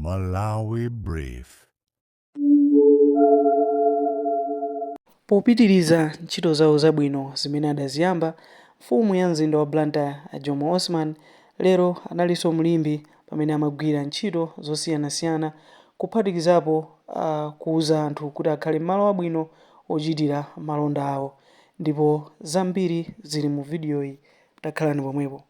Malawi Brief. Popitiriza ntchito zawo zabwino zimene adaziyamba, mfumu ya mzinda wa Blantyre Jomo Osman lero analinso mlimbi pamene amagwira ntchito zosiyanasiyana kuphatikizapo kuuza anthu kuti akhale m'malo abwino ochitira malonda awo, ndipo zambiri zili mu video iyi. Takhalani pomwepo.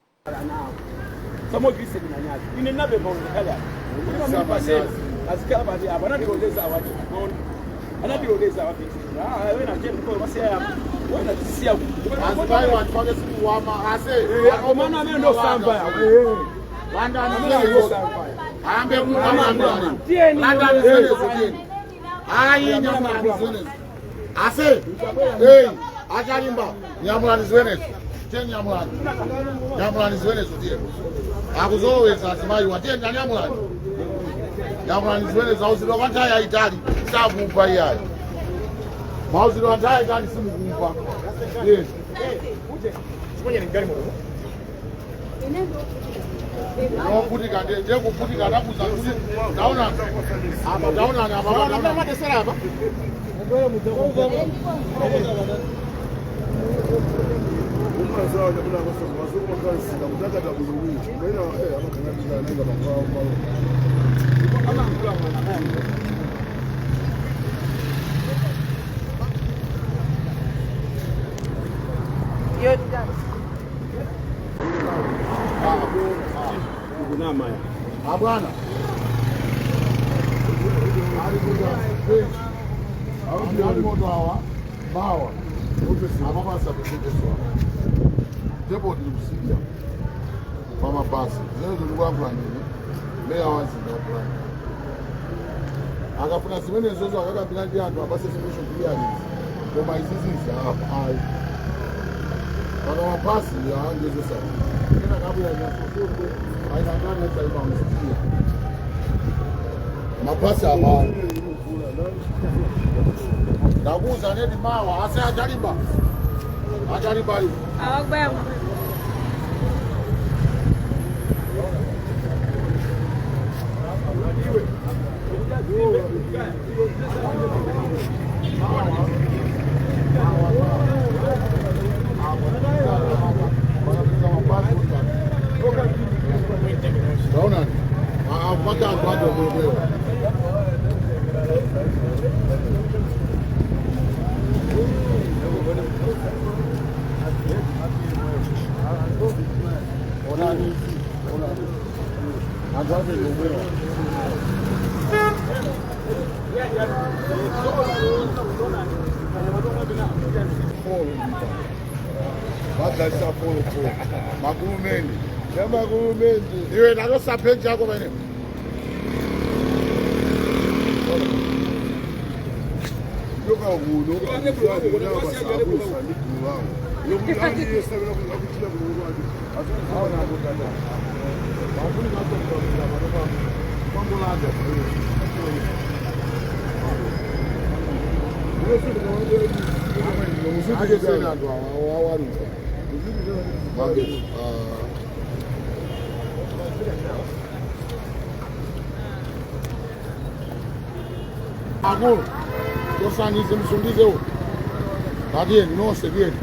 akafuna zimene zozo akakambira ndi anthu apase special clearance koma izizizi ayi pana mapasi angezosati ena kabula nyasosoto ainangana zaima msikia mapasi abantu ndakuza nedi mawa ase ajalimba yo awagba iwe nakosapenja yako mene Agora, tosanize msundize kadieni nonse byeni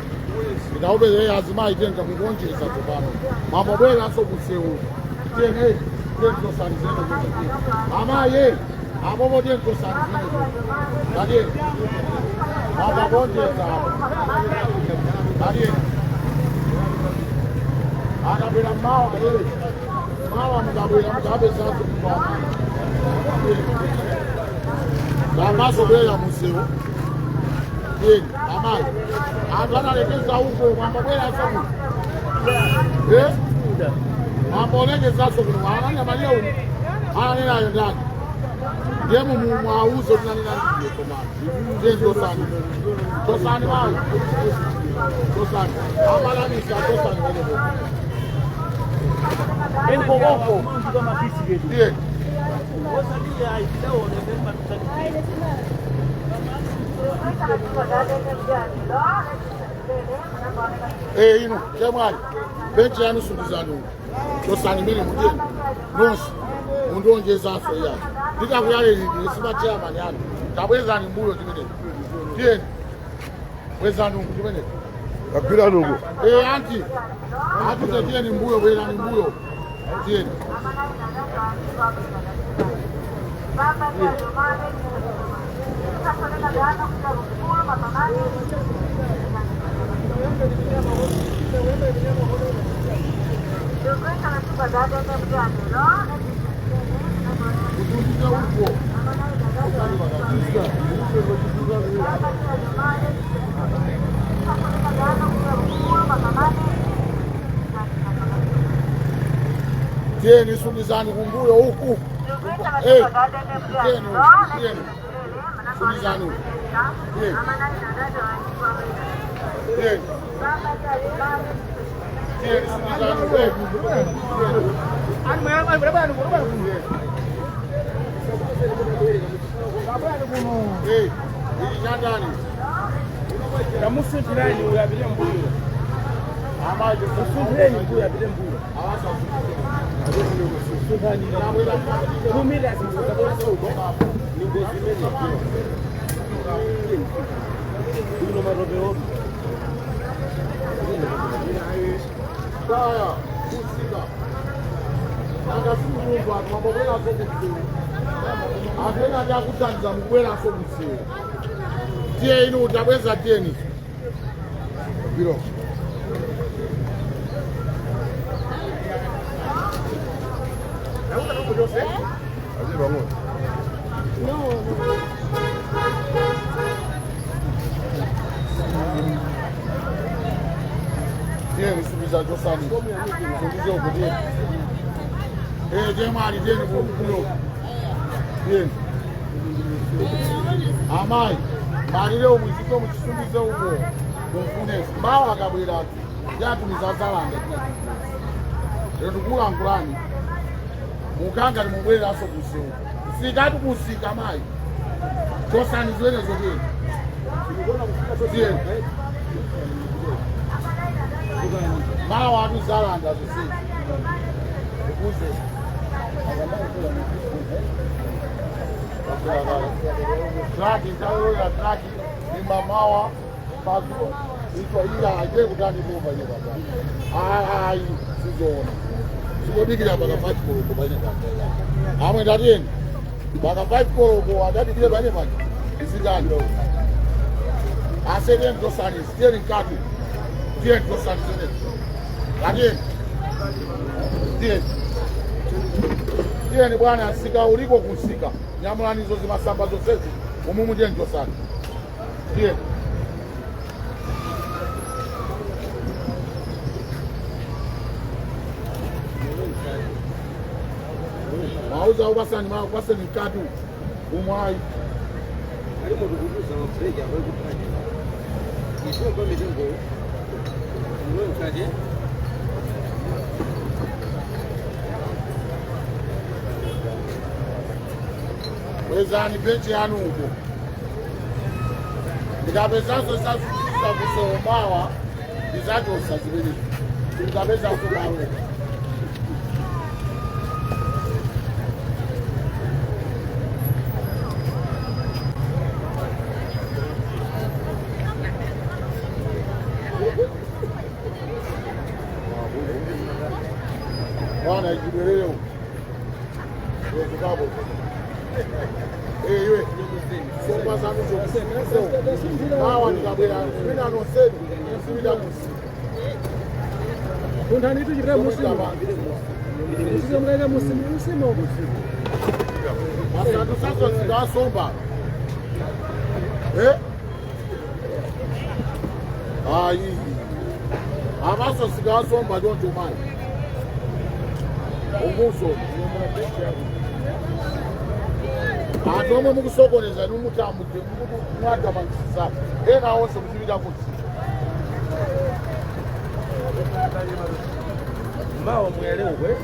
ndaube azima itenga mukonjeza tobano mabobela sokusewu tene tosanize amaye abobo den tosanize kadieni mabobonjeza kadieni anabela mawa mugabe sasa kwa Damaso bela museo. Yeni, amai. Andana lekeza huko mambo bela sabu. Mambo lekeza sabu wana malia huko. Nena ndani. Demu mwauzo tunanena ndio tosani. Tosani wao. Tosani. Amala ni tosani wale. Eni bogoko kama bisi yetu. Yeni. Ino, chamali. Benchi yanu sundizano. Tosani mele mudeni. Nonsi. undonjezaso yani ndikakuyalelini isimachairman yani tabwezani mbuyo chimeneko tiyeni bwezani umu chimeneko Kapila nuku. anti atute tiyeni mbuyo bwezani mbuyo tiyeni tiyeni sumizani kumbuyo huku tiyeni sumizani huku tiyeni sumizani inyandani Kamusuntirani uyabire mbuyo. amaje Musuntirani uyabire mbuyo. Musuntirani kumira simuzabona sogo. Ningozi mene kio. Uno marobeo. kaya kusika akasimuva mabobela sokusiwa apena takutanza mubwela sokusiwa tiye ino utabweza tiyeni biro tiyeni subiza josani subiza ukutiyeni jemali tiyeni kulo tiyeni amai malire omwiziko mukisubize uko mufune bawa akabwera jatumizazalanda etukulankulani mukanga nimubwereraso kusiu sikati kusika mai josani ziwenezo tiyeni bawa atuzalanda zisi ukuze traki ntayoya traki nimamawa mazuo itwa aje kutani bomba ile baba ai sizona sikobikira baka 5 koloko bane baba amwe ndateni baka 5 koloko adati kile bane bane isidani asede ndosani still kati tie ndosani zene ndateni tieni bwana sika uliko kusika nyamulanizo zimasamba zosezi umumu ndiye ndosani tieni mauza ubasani makwaseni katu umwai Ariko duguduza amafaranga yawe gutanga. Icyo komeze ngo uwo nkaje wezani benchi yanu huko ndikabezazo sasisa kusomawa izacho usazibili ndikabeza kusomawa bwana ikibereo wezikabo iwe somba zanu zo hawa nikabera mina no sedu sibida musi Kuntani tu jira muslim. Muslim mlega muslim au muslim. asatu sasa sikasomba ayi abaso sikasomba donto mai umuso atomwe mukusokoneza numutambuke mwatamanisa ena wose muzibida kuti Mao mwelewe.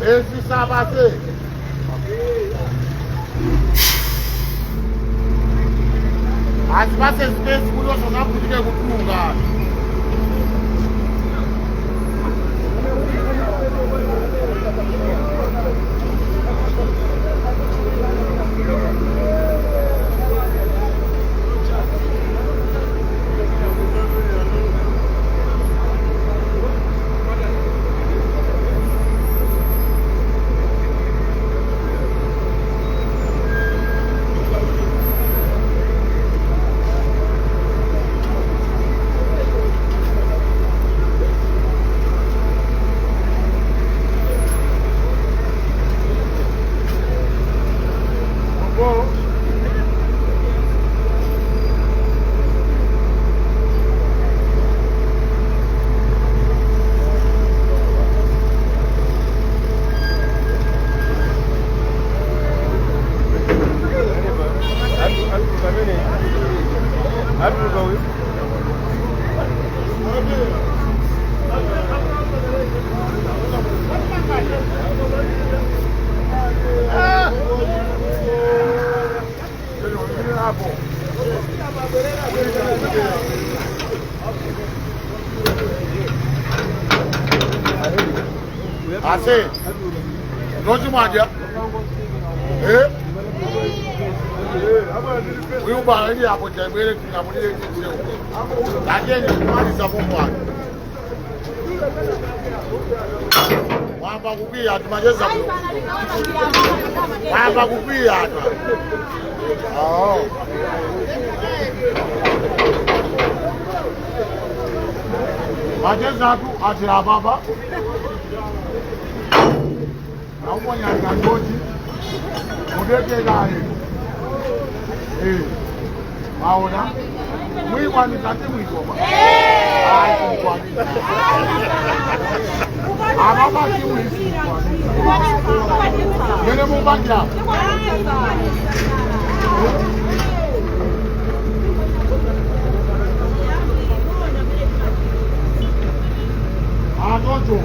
Esse sapato. As bases space kulo sona kujike kutunga. Ase, não te mande, Huyu bali hapo jambele tunamulile cheo. Lakini kumaliza Mungu wake. Wamba kupia tumajeza. Wamba kupia hata. Majeza tu atira baba. Na umoja ngangoti. Mudeke gari. Maona mwi kwani kati mwi goma ai kwani ababa ki mwi kwani yene mo banja agojo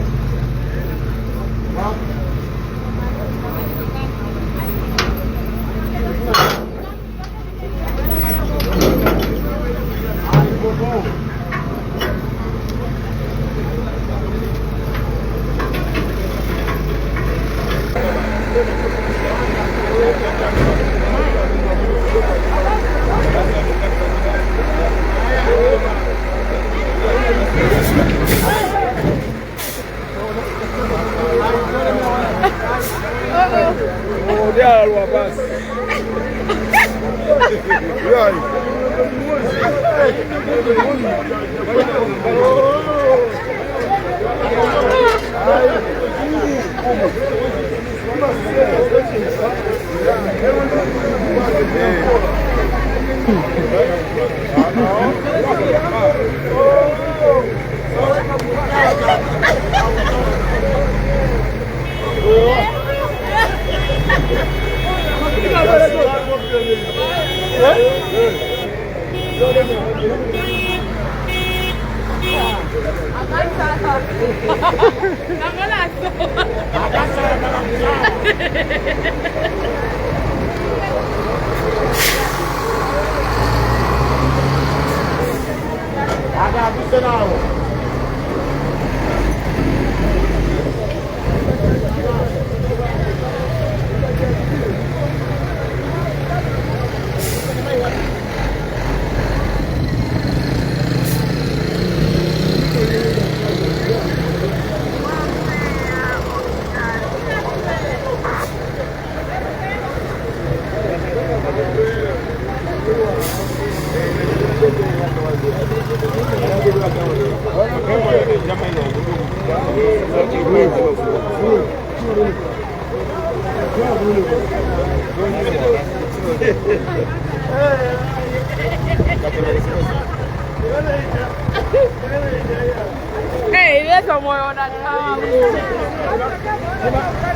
Hey, leta moyo na kama.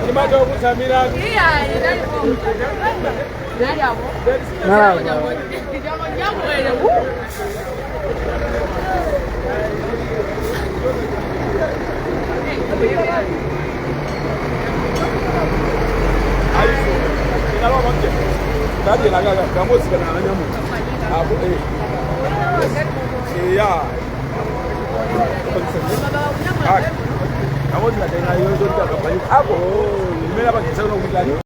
Kimato kusamira. Iya, ndani kwa. Ndani hapo. Jambo ile. Tadi lagaga kamu sekarang nyamu. Aku iya. Kamu tidak dengar yo juga kampanye. Aku, ini apa kisah orang bilang?